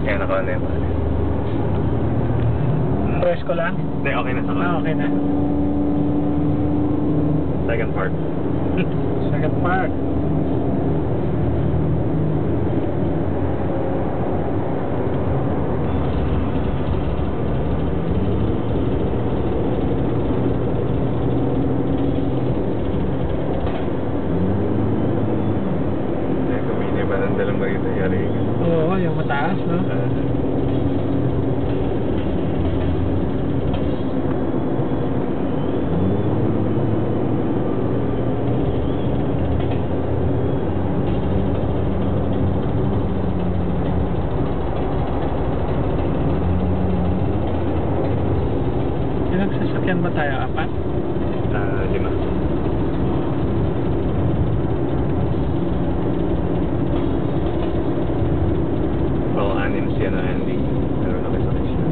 Kaya naka na yung Press ko lang? Hindi, okay na sa Okay na. Second part. Second part. Kumini ba ng dalang marito yari? Oo, yung mataas, no? Ilang sasakyan ba tayo? 4? 5. Well, 6 siya na Andy. Pero nakisakay siya.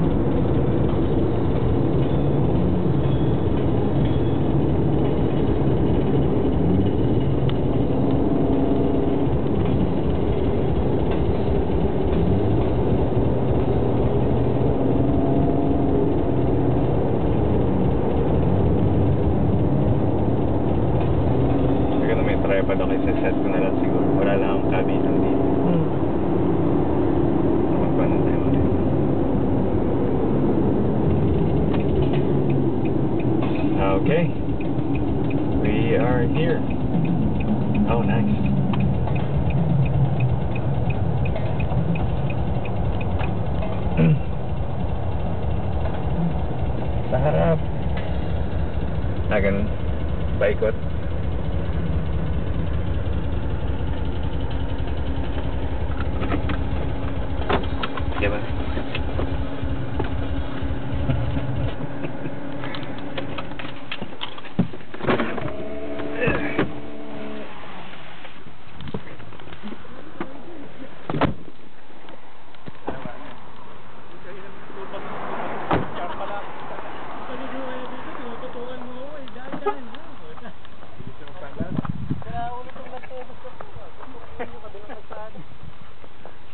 Tripod ako isa set ko na lang siguro. Wala lang akong kabitan dito. Magpaano tayo ulit. Okay. We are here. Oh, nice. Sa harap. Ganun. Paikot. Diba?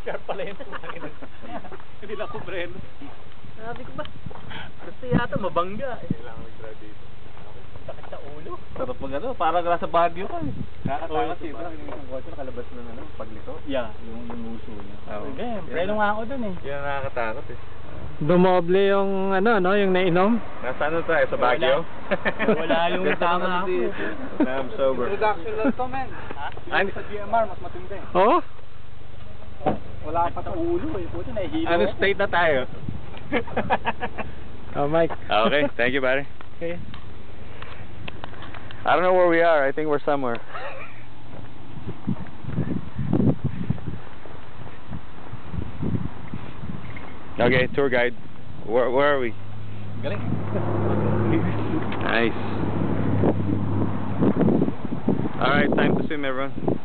Sharp pala yun. Hindi na ako breno. Sabi ko ba? Gusto yata mabangga. Kailangan mag-try dito. Sakit sa ulo. Sarap mag ano, parang nasa Baguio ka eh. Nakakatakot Oo, eh. Parang yung kotse nakalabas na ano, paglito. Yeah, yung uso niya. Oo. Okay, breno nga ako dun eh. Yun ang nakakatakot eh. Dumoble yung ano, no, yung nainom. Nasa ano tayo? Sa Baguio? Wala yung tama ako. Na I'm sober. Introduction lang to, men. Ano? Sa GMR, mas matindi. Oh? Wala pa sa ulo eh. Puto nahihilo. Ano state na tayo? Oh, Mike. Okay, thank you, buddy. Okay. I don't know where we are. I think we're somewhere. Okay, tour guide. Where are we? Galing. Nice. All right, time to swim, everyone.